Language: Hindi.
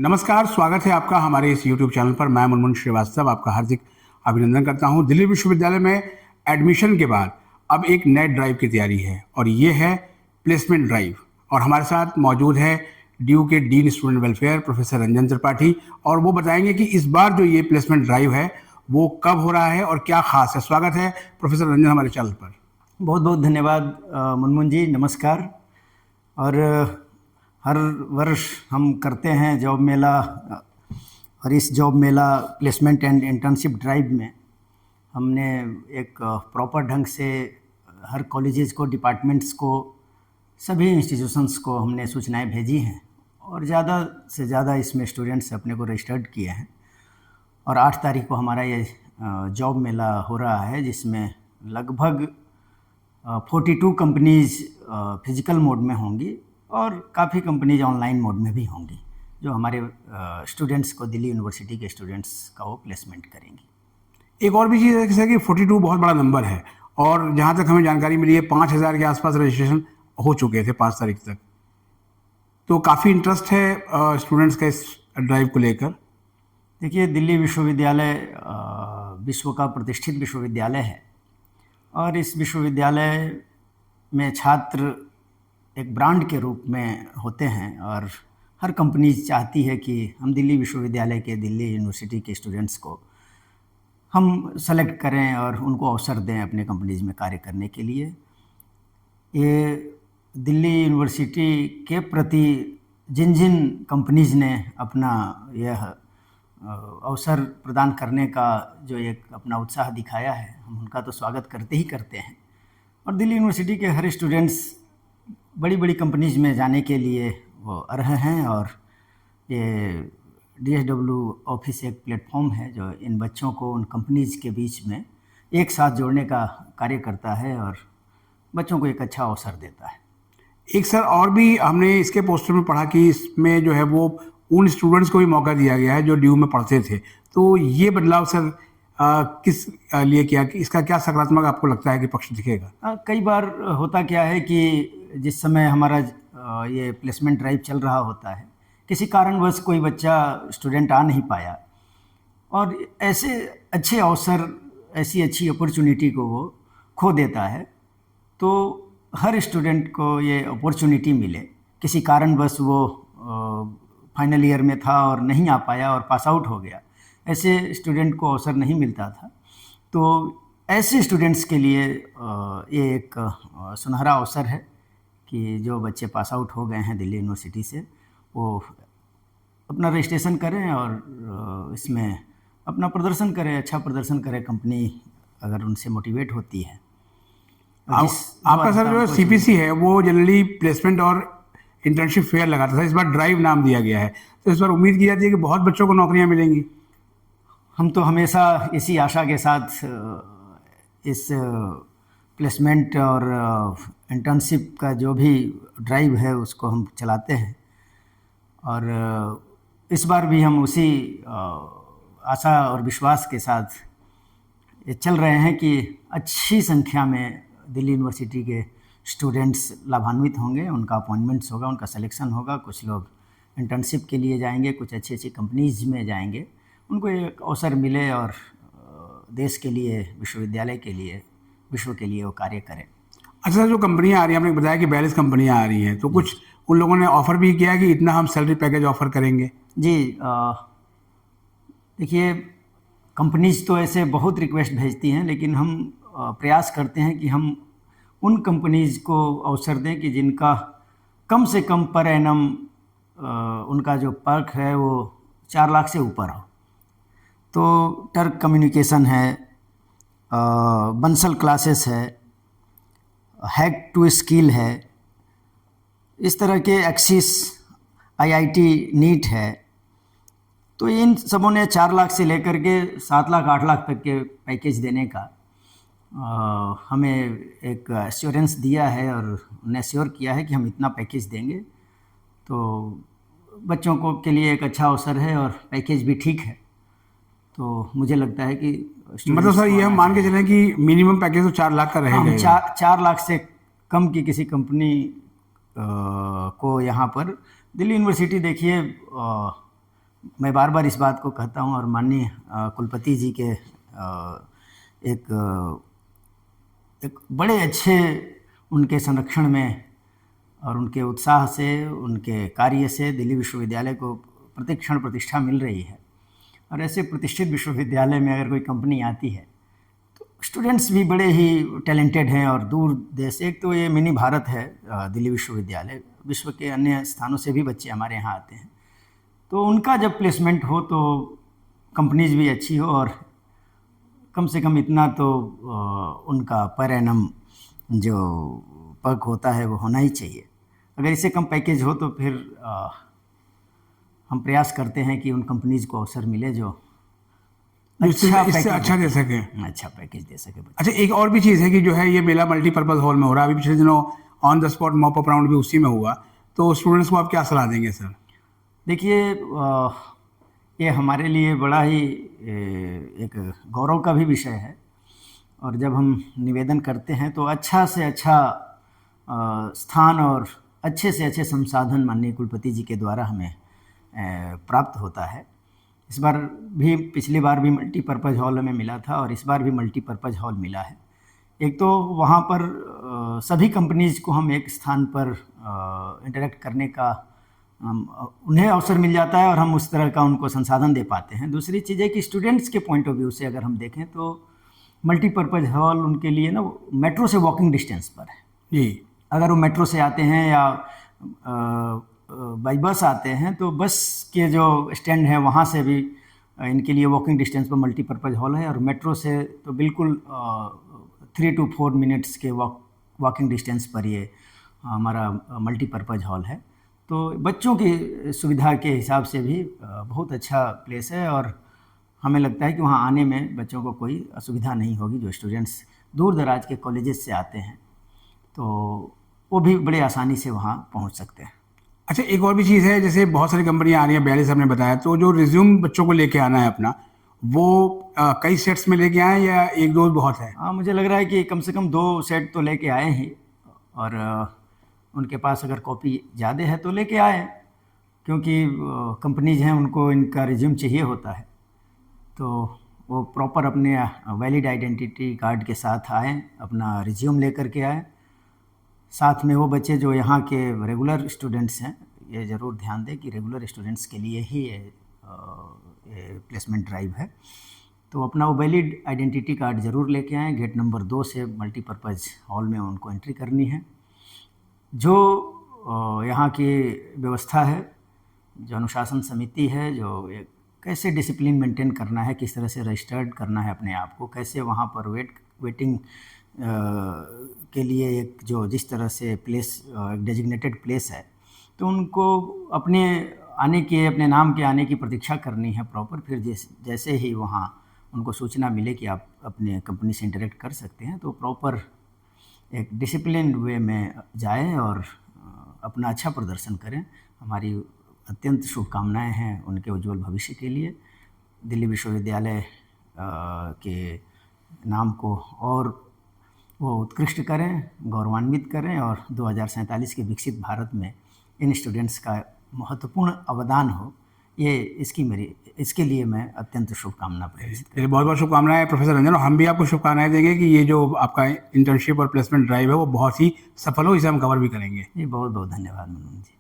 नमस्कार, स्वागत है आपका हमारे इस YouTube चैनल पर। मैं मुनमुन श्रीवास्तव आपका हार्दिक अभिनंदन करता हूं। दिल्ली विश्वविद्यालय में एडमिशन के बाद अब एक नए ड्राइव की तैयारी है और ये है प्लेसमेंट ड्राइव। और हमारे साथ मौजूद है ड्यू के dean student welfare professor Ranjan Tripathi, और वो बताएंगे कि इस बार जो ये प्लेसमेंट ड्राइव है वो कब हो रहा है और क्या खास है। स्वागत है प्रोफेसर रंजन हमारे चैनल पर। बहुत बहुत धन्यवाद मुनमुन जी, नमस्कार। और हर वर्ष हम करते हैं जॉब मेला, और इस job Mela placement and internship drive में हमने एक प्रॉपर ढंग से हर कॉलेजेस को, डिपार्टमेंट्स को, सभी इंस्टीट्यूशंस को हमने सूचनाएं भेजी हैं और ज़्यादा से ज़्यादा इसमें स्टूडेंट्स अपने को रजिस्टर्ड किए हैं। और 8 तारीख को हमारा ये जॉब मेला हो रहा है, जिसमें लगभग 42 कंपनीज़ फिजिकल मोड में होंगी और काफ़ी कंपनीज ऑनलाइन मोड में भी होंगी, जो हमारे स्टूडेंट्स को, दिल्ली यूनिवर्सिटी के स्टूडेंट्स का वो प्लेसमेंट करेंगी। एक और भी चीज़ है जैसे कि 42 बहुत बड़ा नंबर है, और जहाँ तक हमें जानकारी मिली है 5000 के आसपास रजिस्ट्रेशन हो चुके थे 5 तारीख तक। तो काफ़ी इंटरेस्ट है स्टूडेंट्स का इस ड्राइव को लेकर। देखिए, दिल्ली विश्वविद्यालय विश्व का प्रतिष्ठित विश्वविद्यालय है, और इस विश्वविद्यालय में छात्र एक ब्रांड के रूप में होते हैं, और हर कंपनी चाहती है कि हम दिल्ली विश्वविद्यालय के, दिल्ली यूनिवर्सिटी के स्टूडेंट्स को हम सेलेक्ट करें और उनको अवसर दें अपने कंपनीज में कार्य करने के लिए। ये दिल्ली यूनिवर्सिटी के प्रति जिन जिन कंपनीज ने अपना यह अवसर प्रदान करने का जो एक अपना उत्साह दिखाया है, हम उनका तो स्वागत करते ही करते हैं। और दिल्ली यूनिवर्सिटी के हर स्टूडेंट्स बड़ी बड़ी कंपनीज में जाने के लिए वो अर्ह हैं, और ये DSW ऑफिस एक प्लेटफॉर्म है जो इन बच्चों को उन कंपनीज के बीच में एक साथ जोड़ने का कार्य करता है और बच्चों को एक अच्छा अवसर देता है। एक सर और भी हमने इसके पोस्टर में पढ़ा कि इसमें जो है वो उन स्टूडेंट्स को भी मौका दिया गया है जो ड्यू में पढ़ते थे। तो ये बदलाव सर किस लिए किया, कि इसका क्या सकारात्मक आपको लगता है कि पक्ष दिखेगा? कई बार होता क्या है कि जिस समय हमारा ये प्लेसमेंट ड्राइव चल रहा होता है, किसी कारणवश कोई बच्चा, स्टूडेंट आ नहीं पाया, और ऐसे अच्छे अवसर, ऐसी अच्छी अपॉर्चुनिटी को वो खो देता है। तो हर स्टूडेंट को ये अपॉर्चुनिटी मिले, किसी कारणवश वो फाइनल ईयर में था और नहीं आ पाया और पास आउट हो गया, ऐसे स्टूडेंट को अवसर नहीं मिलता था। तो ऐसे स्टूडेंट्स के लिए ये एक सुनहरा अवसर है कि जो बच्चे पास आउट हो गए हैं दिल्ली यूनिवर्सिटी से, वो अपना रजिस्ट्रेशन करें और इसमें अपना प्रदर्शन करें, अच्छा प्रदर्शन करें। कंपनी अगर उनसे मोटिवेट होती है। आपका सर जो CPC है वो जनरली प्लेसमेंट और इंटर्नशिप फेयर लगाता था, इस बार ड्राइव नाम दिया गया है, तो इस बार उम्मीद की जाती है कि बहुत बच्चों को नौकरियां मिलेंगी। हम तो हमेशा इसी आशा के साथ इस प्लेसमेंट और इंटर्नशिप का जो भी ड्राइव है उसको हम चलाते हैं, और इस बार भी हम उसी आशा और विश्वास के साथ ये चल रहे हैं कि अच्छी संख्या में दिल्ली यूनिवर्सिटी के स्टूडेंट्स लाभान्वित होंगे, उनका अपॉइंटमेंट्स होगा, उनका सिलेक्शन होगा। कुछ लोग इंटर्नशिप के लिए जाएंगे, कुछ अच्छी अच्छी कंपनीज में जाएंगे, उनको एक अवसर मिले और देश के लिए, विश्वविद्यालय के लिए, विश्व के लिए वो कार्य करें। अच्छा, जो कंपनियां आ रही हैं, आपने बताया कि 42 कंपनियां आ रही हैं, तो कुछ उन लोगों ने ऑफर भी किया कि इतना हम सैलरी पैकेज ऑफर करेंगे? जी, देखिए, कंपनीज तो ऐसे बहुत रिक्वेस्ट भेजती हैं, लेकिन हम प्रयास करते हैं कि हम उन कंपनीज को अवसर दें कि जिनका कम से कम पर एनम उनका जो पर्क है वो 4 लाख से ऊपर हो। तो टर्क कम्युनिकेशन है, बंसल क्लासेस है, हैक टू स्किल है, इस तरह के एक्सिस, IIT नीट है। तो इन सबों ने 4 लाख से लेकर के 7 लाख 8 लाख तक के पैकेज देने का हमें एक एश्योरेंस दिया है, और उन्हें एश्योर किया है कि हम इतना पैकेज देंगे। तो बच्चों को के लिए एक अच्छा अवसर है और पैकेज भी ठीक है। तो मुझे लगता है कि मतलब सर ये हम मान के चलें कि मिनिमम पैकेज तो 4 लाख का रहेगा। 4 लाख से कम की किसी कंपनी को यहाँ पर दिल्ली यूनिवर्सिटी, देखिए मैं बार बार इस बात को कहता हूँ और माननीय कुलपति जी के एक बड़े अच्छे उनके संरक्षण में और उनके उत्साह से, उनके कार्य से दिल्ली विश्वविद्यालय को प्रतिक्षण प्रतिष्ठा मिल रही है। और ऐसे प्रतिष्ठित विश्वविद्यालय में अगर कोई कंपनी आती है तो स्टूडेंट्स भी बड़े ही टैलेंटेड हैं और दूर देश, एक तो ये मिनी भारत है दिल्ली विश्वविद्यालय, विश्व के अन्य स्थानों से भी बच्चे हमारे यहाँ आते हैं। तो उनका जब प्लेसमेंट हो तो कंपनीज भी अच्छी हो और कम से कम इतना तो उनका पर एनम जो पर्क होता है वो होना ही चाहिए। अगर इससे कम पैकेज हो तो फिर हम प्रयास करते हैं कि उन कंपनीज को अवसर मिले जो इससे अच्छा दे सके, अच्छा पैकेज दे सके। अच्छा, एक और भी चीज़ है कि जो है ये मेला मल्टीपर्पज़ हॉल में हो रहा है। अभी पिछले दिनों on the spot mop up round भी उसी में हुआ, तो स्टूडेंट्स को आप क्या सलाह देंगे सर? देखिए, ये हमारे लिए बड़ा ही एक गौरव का भी विषय है और जब हम निवेदन करते हैं तो अच्छा से अच्छा स्थान और अच्छे से अच्छे संसाधन माननीय कुलपति जी के द्वारा हमें प्राप्त होता है। इस बार भी, पिछली बार भी मल्टीपर्पज़ हॉल हमें मिला था और इस बार भी मल्टीपर्पज़ हॉल मिला है। एक तो वहाँ पर सभी कंपनीज को हम एक स्थान पर इंटरेक्ट करने का उन्हें अवसर मिल जाता है और हम उस तरह का उनको संसाधन दे पाते हैं। दूसरी चीज़ है कि स्टूडेंट्स के पॉइंट ऑफ व्यू से अगर हम देखें तो मल्टीपर्पज़ हॉल उनके लिए ना मेट्रो से वॉकिंग डिस्टेंस पर है जी। अगर वो मेट्रो से आते हैं या बाई बस आते हैं तो बस के जो स्टैंड है वहाँ से भी इनके लिए वॉकिंग डिस्टेंस पर मल्टीपर्पज़ हॉल है और मेट्रो से तो बिल्कुल 3 to 4 मिनट्स के वॉकिंग डिस्टेंस पर ये हमारा मल्टीपर्पज़ हॉल है। तो बच्चों की सुविधा के हिसाब से भी बहुत अच्छा प्लेस है और हमें लगता है कि वहाँ आने में बच्चों को कोई असुविधा नहीं होगी। जो स्टूडेंट्स दूर दराज के कॉलेजेस से आते हैं तो वो भी बड़े आसानी से वहाँ पहुँच सकते हैं। अच्छा, एक और भी चीज़ है, जैसे बहुत सारी कंपनियां आ रही हैं, 42 आपने बताया, तो जो रिज्यूम बच्चों को लेके आना है अपना, वो कई सेट्स में लेके आए या एक दो बहुत है? हाँ, मुझे लग रहा है कि कम से कम 2 सेट तो लेके आए ही और उनके पास अगर कॉपी ज़्यादा है तो लेके आए, क्योंकि कंपनीज हैं उनको इनका रिज्यूम चाहिए होता है। तो वो प्रॉपर अपने वैलिड आइडेंटिटी कार्ड के साथ आएँ, अपना रिज्यूम लेकर के आएँ। साथ में वो बच्चे जो यहाँ के रेगुलर स्टूडेंट्स हैं, ये ज़रूर ध्यान दें कि रेगुलर स्टूडेंट्स के लिए ही ये प्लेसमेंट ड्राइव है। तो अपना वो वैलिड आइडेंटिटी कार्ड ज़रूर लेके आएँ। गेट नंबर 2 से मल्टीपर्पज़ हॉल में उनको एंट्री करनी है। जो यहाँ की व्यवस्था है, जो अनुशासन समिति है, जो कैसे डिसिप्लिन मेंटेन करना है, किस तरह से रजिस्टर्ड करना है अपने आप को, कैसे वहाँ पर वेटिंग के लिए एक जो जिस तरह से प्लेस एक डेजिग्नेटेड प्लेस है, तो उनको अपने आने की, अपने नाम के आने की प्रतीक्षा करनी है प्रॉपर। फिर जैसे ही वहाँ उनको सूचना मिले कि आप अपने कंपनी से इंटरेक्ट कर सकते हैं तो प्रॉपर एक डिसिप्लिन वे में जाएं और अपना अच्छा प्रदर्शन करें। हमारी अत्यंत शुभकामनाएं हैं उनके उज्जवल भविष्य के लिए। दिल्ली विश्वविद्यालय के नाम को और वो उत्कृष्ट करें, गौरवान्वित करें और 2047 के विकसित भारत में इन स्टूडेंट्स का महत्वपूर्ण अवदान हो, ये इसके लिए मैं अत्यंत शुभकामना प्रकट करता हूं। बहुत बहुत शुभकामनाएं प्रोफेसर रंजन, और हम भी आपको शुभकामनाएं देंगे कि ये जो आपका इंटर्नशिप और प्लेसमेंट ड्राइव है वो बहुत ही सफल हो। इसे हम कवर भी करेंगे। जी, बहुत बहुत धन्यवाद मनोज जी।